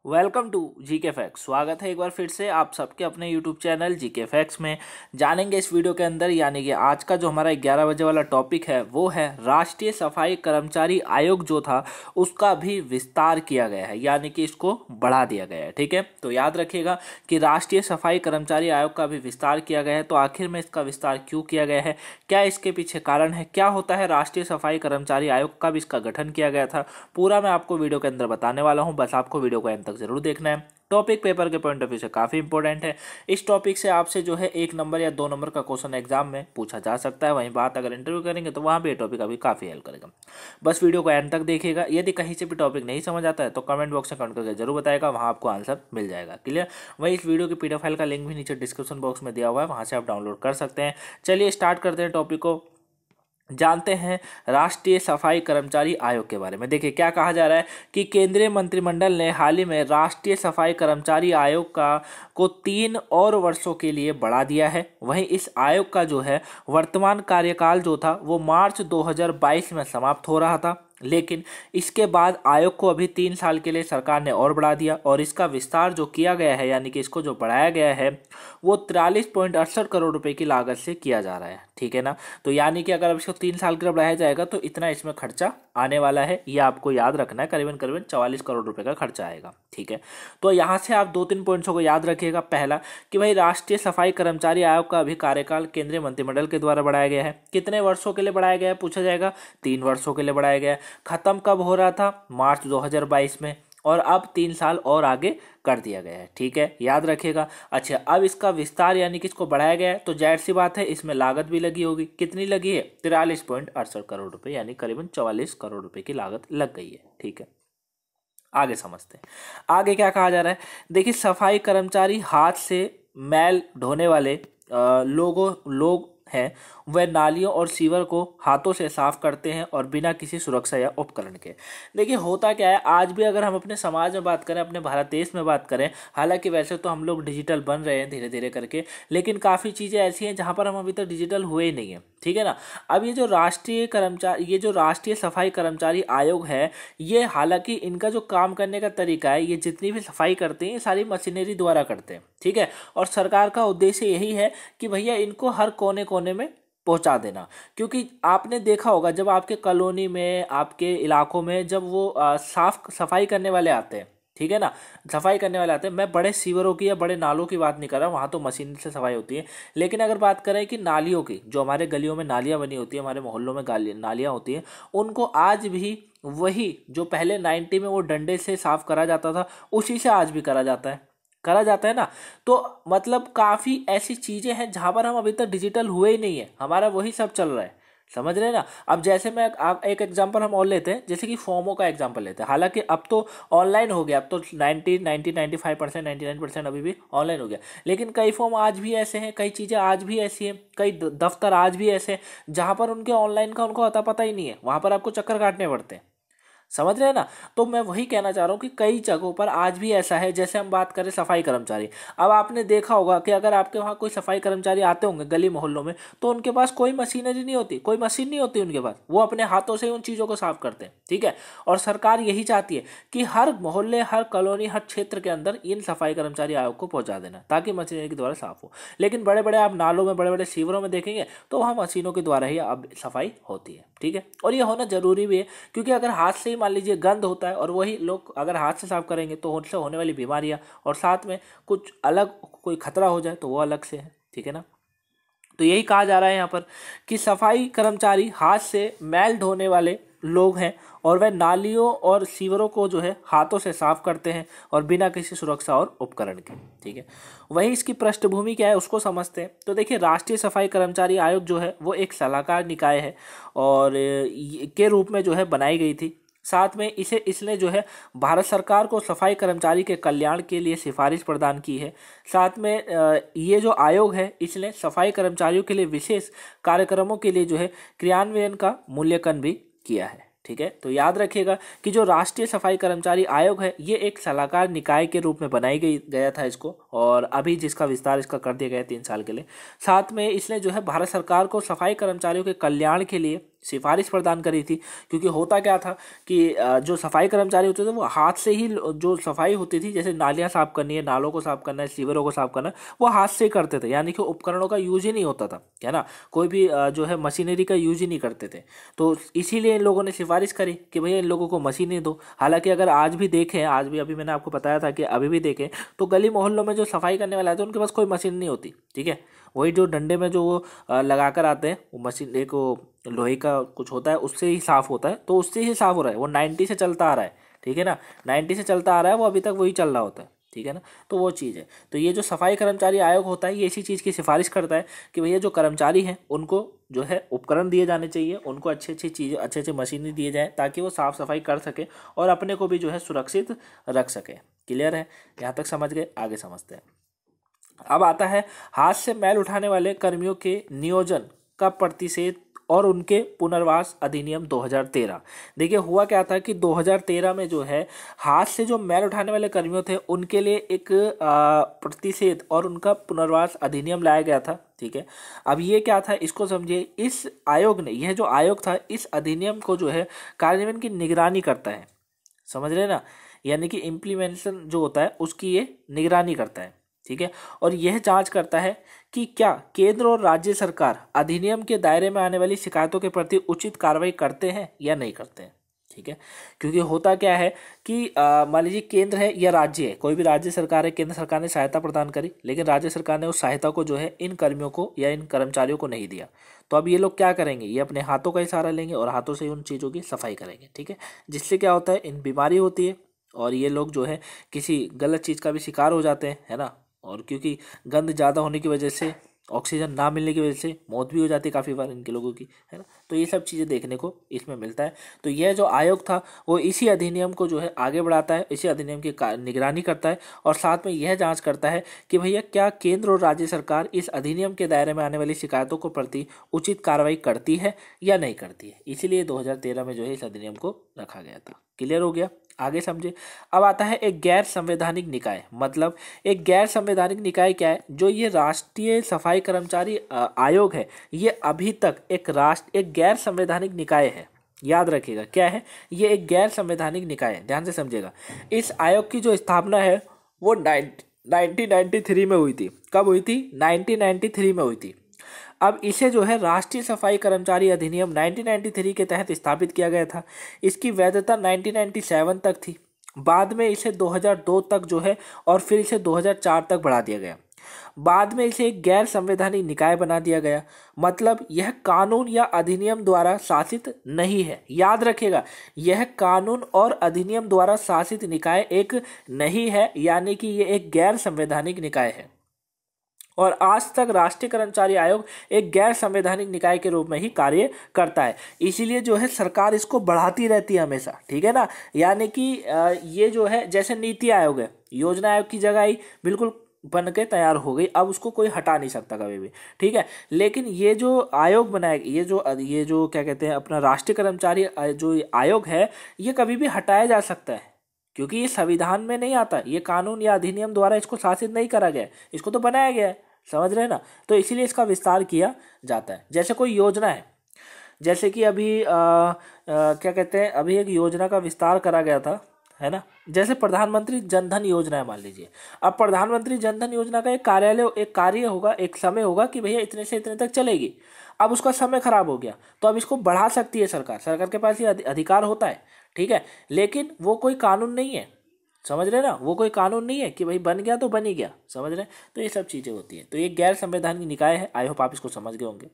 Welcome to GK facts. स्वागत है एक बार फिर से आप सबके अपने यूट्यूब चैनल जीके फैक्ट्स में। जानेंगे इस वीडियो के अंदर, यानी कि आज का जो हमारा 11 बजे वाला टॉपिक है वो है राष्ट्रीय सफाई कर्मचारी आयोग जो था उसका भी विस्तार किया गया है, यानी कि इसको बढ़ा दिया गया है। ठीक है, तो याद रखिएगा कि राष्ट्रीय सफाई कर्मचारी आयोग का भी विस्तार किया गया है। तो आखिर में इसका विस्तार क्यों किया गया है, क्या इसके पीछे कारण है, क्या होता है राष्ट्रीय सफाई कर्मचारी आयोग का भी इसका गठन किया गया था, पूरा मैं आपको वीडियो के अंदर बताने वाला हूँ। बस आपको वीडियो को अंत तक जरूर देखना है। टॉपिक पेपर के पॉइंट ऑफ व्यू से काफ़ी इंपॉर्टेंट है। इस टॉपिक से आपसे जो है 1 नंबर या 2 नंबर का क्वेश्चन एग्जाम में पूछा जा सकता है। वहीं बात अगर इंटरव्यू करेंगे तो वहाँ भी ये टॉपिक अभी काफ़ी हेल्प करेगा। बस वीडियो को एंड तक देखिएगा। यदि कहीं से भी टॉपिक नहीं समझ आता है तो कमेंट बॉक्स में कमेंट करके जरूर बताएगा, वहाँ आपको आंसर मिल जाएगा। क्लियर। वहीं इस वीडियो की पीडीएफ फाइल का लिंक भी नीचे डिस्क्रिप्शन बॉक्स में दिया हुआ है, वहाँ से आप डाउनलोड कर सकते हैं। चलिए स्टार्ट करते हैं टॉपिक को। जानते हैं राष्ट्रीय सफाई कर्मचारी आयोग के बारे में। देखिए क्या कहा जा रहा है कि केंद्रीय मंत्रिमंडल ने हाल ही में राष्ट्रीय सफाई कर्मचारी आयोग को 3 और वर्षों के लिए बढ़ा दिया है। वहीं इस आयोग का जो है वर्तमान कार्यकाल जो था वो मार्च 2022 में समाप्त हो रहा था, लेकिन इसके बाद आयोग को अभी 3 साल के लिए सरकार ने और बढ़ा दिया और इसका विस्तार जो किया गया है, यानी कि इसको जो बढ़ाया गया है वो 43.68 करोड़ रुपए की लागत से किया जा रहा है। ठीक है ना। तो यानी कि अगर अब इसको 3 साल के लिए बढ़ाया जाएगा तो इतना इसमें खर्चा आने वाला है, ये आपको याद रखना है। करीबन 44 करोड़ रुपए का खर्चा आएगा। ठीक है, तो यहाँ से आप 2-3 पॉइंट्सों को याद रखिएगा। पहला कि भाई राष्ट्रीय सफाई कर्मचारी आयोग का अभी कार्यकाल केंद्रीय मंत्रिमंडल के द्वारा बढ़ाया गया है। कितने वर्षों के लिए बढ़ाया गया है पूछा जाएगा, 3 वर्षों के लिए बढ़ाया गया है। खत्म कब हो रहा था, मार्च 2022 में, और अब 3 साल और आगे कर दिया गया है। ठीक है, याद रखिएगा। अच्छा, अब इसका विस्तार यानी कि इसको बढ़ाया गया है तो जाहिर सी बात है इसमें लागत भी लगी होगी। कितनी लगी है, 43.68 करोड़ रुपए, यानी करीबन 44 करोड़ रुपए की लागत लग गई है। ठीक है, आगे समझते हैं आगे क्या कहा जा रहा है। देखिए सफाई कर्मचारी हाथ से मैल ढोने वाले लोग हैं, वह नालियों और सीवर को हाथों से साफ करते हैं और बिना किसी सुरक्षा या उपकरण के। देखिए होता क्या है, आज भी अगर हम अपने समाज में बात करें, अपने भारत देश में बात करें, हालांकि वैसे तो हम लोग डिजिटल बन रहे हैं धीरे धीरे करके, लेकिन काफ़ी चीज़ें ऐसी हैं जहां पर हम अभी तक डिजिटल हुए ही नहीं हैं। ठीक है ना। अब ये जो राष्ट्रीय सफाई कर्मचारी आयोग है, ये हालांकि इनका जो काम करने का तरीका है, ये जितनी भी सफाई करते हैं ये सारी मशीनरी द्वारा करते हैं। ठीक है, और सरकार का उद्देश्य यही है कि भैया इनको हर कोने कोने में पहुंचा देना। क्योंकि आपने देखा होगा जब आपके कॉलोनी में, आपके इलाकों में जब वो सफाई करने वाले आते हैं, ठीक है ना, सफाई करने वाले आते हैं, मैं बड़े सीवरों की या बड़े नालों की बात नहीं कर रहा, वहाँ तो मशीन से सफाई होती है, लेकिन अगर बात करें कि नालियों की, जो हमारे गलियों में नालियाँ बनी होती है, हमारे मोहल्लों में नालियाँ होती हैं, उनको आज भी वही जो पहले 90 में वो डंडे से साफ करा जाता था, उसी से आज भी करा जाता है ना। तो मतलब काफ़ी ऐसी चीज़ें हैं जहाँ पर हम अभी तक डिजिटल हुए ही नहीं है, हमारा वही सब चल रहा है। समझ रहे हैं ना। अब जैसे मैं एक एग्जांपल हम और लेते हैं, जैसे कि फॉर्मों का एग्जांपल लेते हैं। हालांकि अब तो ऑनलाइन हो गया, अब तो 95%, 99% अभी भी ऑनलाइन हो गया, लेकिन कई फॉर्म आज भी ऐसे हैं, कई चीज़ें आज भी ऐसी हैं, कई दफ्तर आज भी ऐसे हैं जहाँ पर उनके ऑनलाइन का उनको अता पता ही नहीं है, वहाँ पर आपको चक्कर काटने पड़ते हैं। समझ रहे हैं ना। तो मैं वही कहना चाह रहा हूँ कि कई जगहों पर आज भी ऐसा है। जैसे हम बात करें सफाई कर्मचारी, अब आपने देखा होगा कि अगर आपके वहाँ कोई सफाई कर्मचारी आते होंगे गली मोहल्लों में, तो उनके पास कोई मशीनरी नहीं होती, कोई मशीन नहीं होती उनके पास, वो अपने हाथों से उन चीज़ों को साफ करते हैं। ठीक है, और सरकार यही चाहती है कि हर मोहल्ले, हर कॉलोनी, हर क्षेत्र के अंदर इन सफाई कर्मचारी आयोग को पहुँचा देना, ताकि मशीनरी के द्वारा साफ हो। लेकिन बड़े बड़े आप नालों में, बड़े बड़े सीवरों में देखेंगे तो वहाँ मशीनों के द्वारा ही अब सफाई होती है। ठीक है, और ये होना जरूरी भी है, क्योंकि अगर हाथ से ही मान लीजिए गंद होता है और वही लोग अगर हाथ से साफ करेंगे तो उनसे होने वाली बीमारियां और साथ में कुछ अलग कोई खतरा हो जाए तो वो अलग से है। ठीक है ना। तो यही कहा जा रहा है यहाँ पर कि सफाई कर्मचारी हाथ से मैल ढोने वाले लोग हैं और वह नालियों और सीवरों को जो है हाथों से साफ करते हैं और बिना किसी सुरक्षा और उपकरण के। ठीक है, वही इसकी पृष्ठभूमि क्या है उसको समझते हैं। तो देखिए राष्ट्रीय सफाई कर्मचारी आयोग जो है वो एक सलाहकार निकाय है और के रूप में जो है बनाई गई थी। साथ में इसने जो है भारत सरकार को सफाई कर्मचारी के कल्याण के लिए सिफारिश प्रदान की है। साथ में ये जो आयोग है इसने सफाई कर्मचारियों के लिए विशेष कार्यक्रमों के लिए जो है क्रियान्वयन का मूल्यांकन भी किया है। ठीक है, तो याद रखिएगा कि जो राष्ट्रीय सफाई कर्मचारी आयोग है ये एक सलाहकार निकाय के रूप में बनाई गया था इसको, और अभी जिसका विस्तार इसका कर दिया गया है 3 साल के लिए। साथ में इसने जो है भारत सरकार को सफाई कर्मचारियों के कल्याण के लिए सिफारिश प्रदान करी थी। क्योंकि होता क्या था कि जो सफाई कर्मचारी होते थे वो हाथ से ही जो सफाई होती थी, जैसे नालियाँ साफ करनी है, नालों को साफ करना है, सीवरों को साफ करना है, वो हाथ से ही करते थे। यानी कि उपकरणों का यूज ही नहीं होता था, है ना, कोई भी जो है मशीनरी का यूज ही नहीं करते थे। तो इसीलिए इन लोगों ने सिफारिश करी कि भैया इन लोगों को मशीनें दो। हालांकि अगर आज भी देखें, आज भी अभी मैंने आपको बताया था कि अभी भी देखें तो गली मोहल्लों में जो सफाई करने वाले आते हैं उनके पास कोई मशीन नहीं होती, ठीक है। वही जो डंडे में जो वो लगा कर आते हैं, वो मशीन एक वो लोहे का कुछ होता है, उससे ही साफ होता है, तो उससे ही साफ हो रहा है। वो 90 से चलता आ रहा है, ठीक है ना, 90 से चलता आ रहा है, वो अभी तक वही चल रहा होता है, ठीक है ना। तो वो चीज़ है। तो ये जो सफाई कर्मचारी आयोग होता है ये इसी चीज़ की सिफारिश करता है कि भैया जो कर्मचारी हैं उनको जो है उपकरण दिए जाने चाहिए, उनको अच्छी अच्छी चीज़ें, अच्छे अच्छे मशीनें दिए जाएँ ताकि वो साफ़ सफाई कर सके और अपने को भी जो है सुरक्षित रख सके। क्लियर है, यहाँ तक समझ गए, आगे समझते हैं। अब आता है हाथ से मैल उठाने वाले कर्मियों के नियोजन का प्रतिषेध और उनके पुनर्वास अधिनियम 2013। देखिए हुआ क्या था कि 2013 में जो है हाथ से जो मैल उठाने वाले कर्मियों थे उनके लिए एक प्रतिषेध और उनका पुनर्वास अधिनियम लाया गया था, ठीक है। अब ये क्या था इसको समझिए। इस आयोग ने, यह जो आयोग था, इस अधिनियम को जो है कार्यान्वयन की निगरानी करता है, समझ रहे ना, यानी कि इम्प्लीमेंटेशन जो होता है उसकी ये निगरानी करता है, ठीक है। और यह जांच करता है कि क्या केंद्र और राज्य सरकार अधिनियम के दायरे में आने वाली शिकायतों के प्रति उचित कार्रवाई करते हैं या नहीं करते हैं, ठीक है। क्योंकि होता क्या है कि मान लीजिए केंद्र है या राज्य है, कोई भी राज्य सरकार है, केंद्र सरकार ने सहायता प्रदान करी, लेकिन राज्य सरकार ने उस सहायता को जो है इन कर्मियों को या इन कर्मचारियों को नहीं दिया। तो अब ये लोग क्या करेंगे, ये अपने हाथों का ही सहारा लेंगे और हाथों से ही उन चीज़ों की सफाई करेंगे, ठीक है। जिससे क्या होता है, इन बीमारी होती है और ये लोग जो है किसी गलत चीज़ का भी शिकार हो जाते हैं, है ना। और क्योंकि गंद ज़्यादा होने की वजह से, ऑक्सीजन ना मिलने की वजह से मौत भी हो जाती है काफ़ी बार इनके लोगों की, है ना। तो ये सब चीज़ें देखने को इसमें मिलता है। तो यह जो आयोग था वो इसी अधिनियम को जो है आगे बढ़ाता है, इसी अधिनियम की निगरानी करता है और साथ में यह जांच करता है कि भैया क्या केंद्र और राज्य सरकार इस अधिनियम के दायरे में आने वाली शिकायतों को प्रति उचित कार्रवाई करती है या नहीं करती है। इसीलिए 2013 में जो है इस अधिनियम को रखा गया था। क्लियर हो गया, आगे समझे। अब आता है एक गैर संवैधानिक निकाय। मतलब एक गैर संवैधानिक निकाय क्या है, जो ये राष्ट्रीय सफाई कर्मचारी आयोग है, ये अभी तक एक गैर संवैधानिक निकाय है। याद रखिएगा क्या है, ये एक गैर संवैधानिक निकाय है, ध्यान से समझिएगा। इस आयोग की जो स्थापना है वो 1993 में हुई थी। कब हुई थी, 1993 में हुई थी। अब इसे जो है राष्ट्रीय सफाई कर्मचारी अधिनियम 1993 के तहत स्थापित किया गया था। इसकी वैधता 1997 तक थी, बाद में इसे 2002 तक जो है और फिर इसे 2004 तक बढ़ा दिया गया। बाद में इसे एक गैर संवैधानिक निकाय बना दिया गया। मतलब यह कानून या अधिनियम द्वारा शासित नहीं है। याद रखिएगा, यह कानून और अधिनियम द्वारा शासित निकाय एक नहीं है, यानी कि यह एक गैर संवैधानिक निकाय है। और आज तक राष्ट्रीय कर्मचारी आयोग एक गैर संवैधानिक निकाय के रूप में ही कार्य करता है। इसीलिए जो है सरकार इसको बढ़ाती रहती है हमेशा, ठीक है ना। यानी कि ये जो है जैसे नीति आयोग है, योजना आयोग की जगह ही बिल्कुल बन के तैयार हो गई, अब उसको कोई हटा नहीं सकता कभी भी, ठीक है। लेकिन ये जो आयोग बनाया, ये जो क्या कहते हैं अपना राष्ट्रीय कर्मचारी जो आयोग है, ये कभी भी हटाया जा सकता है, क्योंकि ये संविधान में नहीं आता, ये कानून या अधिनियम द्वारा इसको शासित नहीं करा गया है, इसको तो बनाया गया है, समझ रहे हैं ना। तो इसीलिए इसका विस्तार किया जाता है। जैसे कोई योजना है, जैसे कि अभी क्या कहते हैं, अभी एक योजना का विस्तार करा गया था, है ना। जैसे प्रधानमंत्री जनधन योजना है, मान लीजिए। अब प्रधानमंत्री जनधन योजना का एक कार्य होगा, एक समय होगा कि भैया इतने से इतने तक चलेगी। अब उसका समय खराब हो गया तो अब इसको बढ़ा सकती है सरकार के पास ये अधिकार होता है, ठीक है। लेकिन वो कोई कानून नहीं है, समझ रहे ना, वो कोई कानून नहीं है कि भाई बन गया तो बन ही गया, समझ रहे। तो ये सब चीज़ें होती हैं। तो ये गैर संवैधानिक निकाय है। आई होप आप इसको समझ गए होंगे।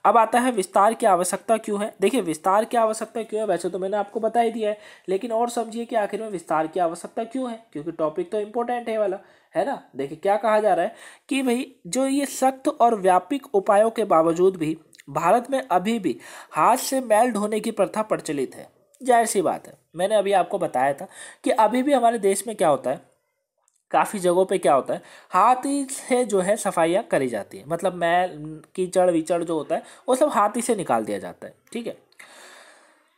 अब आता है विस्तार की आवश्यकता क्यों है। देखिए विस्तार की आवश्यकता क्यों है, वैसे तो मैंने आपको बता ही दिया है, लेकिन और समझिए कि आखिर में विस्तार की आवश्यकता क्यों है, क्योंकि टॉपिक तो इंपॉर्टेंट है वाला, है ना। देखिए क्या कहा जा रहा है कि भाई जो ये सख्त और व्यापक उपायों के बावजूद भी भारत में अभी भी हाथ से मैल ढोने की प्रथा प्रचलित है। जाहिर सी बात है, मैंने अभी आपको बताया था कि अभी भी हमारे देश में क्या होता है, काफ़ी जगहों पे क्या होता है, हाथ ही से जो है सफाइयाँ करी जाती है। मतलब मैल कीचड़ विचड़ जो होता है वो सब हाथ ही से निकाल दिया जाता है, ठीक है।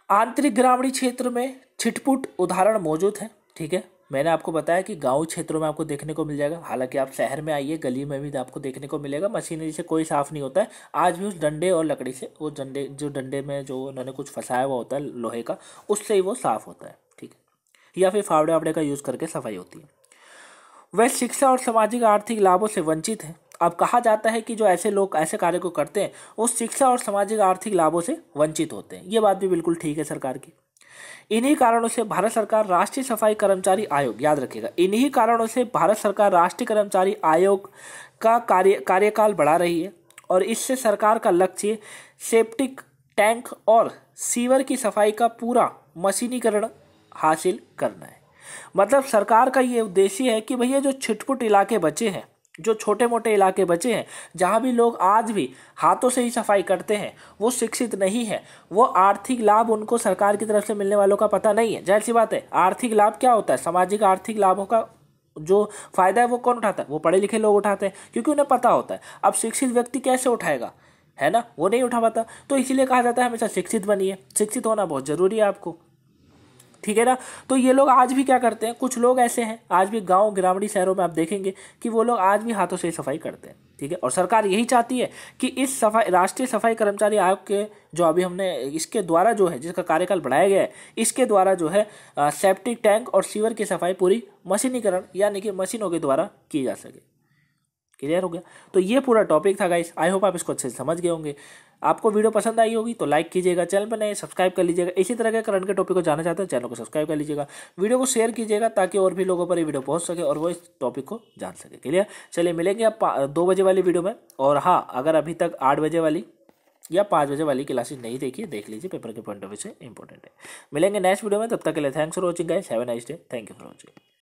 आंतरिक ग्रामीण क्षेत्र में छिटपुट उदाहरण मौजूद है, ठीक है। मैंने आपको बताया कि गांव क्षेत्रों में आपको देखने को मिल जाएगा, हालांकि आप शहर में आइए गली में भी आपको देखने को मिलेगा। मशीनरी से कोई साफ़ नहीं होता है, आज भी उस डंडे और लकड़ी से, वो डंडे में जो उन्होंने कुछ फंसाया हुआ होता है लोहे का, उससे ही वो साफ़ होता है, ठीक है। या फिर फावड़े वावड़े का यूज़ करके सफाई होती है। वह शिक्षा और सामाजिक आर्थिक लाभों से वंचित है। अब कहा जाता है कि जो ऐसे लोग ऐसे कार्य को करते हैं वो शिक्षा और सामाजिक आर्थिक लाभों से वंचित होते हैं। ये बात भी बिल्कुल ठीक है सरकार की। इन्हीं कारणों से भारत सरकार राष्ट्रीय सफाई कर्मचारी आयोग, याद रखिएगा, इन्हीं कारणों से भारत सरकार राष्ट्रीय कर्मचारी आयोग का कार्यकाल बढ़ा रही है और इससे सरकार का लक्ष्य सेप्टिक टैंक और सीवर की सफाई का पूरा मशीनीकरण हासिल करना है। मतलब सरकार का ये उद्देश्य है कि भैया जो छिटपुट इलाके बचे हैं, जो छोटे मोटे इलाके बचे हैं, जहाँ भी लोग आज भी हाथों से ही सफाई करते हैं, वो शिक्षित नहीं है, वो आर्थिक लाभ उनको सरकार की तरफ से मिलने वालों का पता नहीं है। जाहिर सी बात है, आर्थिक लाभ क्या होता है, सामाजिक आर्थिक लाभों का जो फायदा है वो कौन उठाता है, वो पढ़े लिखे लोग उठाते हैं, क्योंकि उन्हें पता होता है। अब शिक्षित व्यक्ति कैसे उठाएगा, है ना, वो नहीं उठा पाता। तो इसीलिए कहा जाता है हमेशा शिक्षित बनिए, शिक्षित होना बहुत जरूरी है आपको, ठीक है ना। तो ये लोग आज भी क्या करते हैं, कुछ लोग ऐसे हैं आज भी गांव ग्रामीण शहरों में आप देखेंगे कि वो लोग आज भी हाथों से सफाई करते हैं, ठीक है। और सरकार यही चाहती है कि इस सफाई राष्ट्रीय सफाई कर्मचारी आयोग के जो अभी हमने इसके द्वारा जो है, जिसका कार्यकाल बढ़ाया गया है, इसके द्वारा जो है सेप्टिक टैंक और सीवर की सफाई पूरी मशीनीकरण यानी कि मशीनों के द्वारा की जा सके। क्लियर हो गया। तो ये पूरा टॉपिक था गाइस, आई होप आप इसको अच्छे से समझ गए होंगे। आपको वीडियो पसंद आई होगी तो लाइक कीजिएगा, चैनल पर नए सब्सक्राइब कर लीजिएगा। इसी तरह के करंट के टॉपिक को जानना चाहते हैं, चैनल को सब्सक्राइब कर लीजिएगा, वीडियो को शेयर कीजिएगा ताकि और भी लोगों पर ये वीडियो पहुंच सके और वो इस टॉपिक को जान सके। क्लियर। चलिए मिलेंगे आप 2 बजे वाली वीडियो में। और हाँ, अगर अभी तक 8 बजे वाली या 5 बजे वाली क्लासेस नहीं देखी, देख लीजिए, पेपर के पॉइंट ऑफ व्यू से इंपॉर्टेंट है। मिलेंगे नेक्स्ट वीडियो में, तब तक के लिए thanks for watching guys, have a nice day, thank you for watching.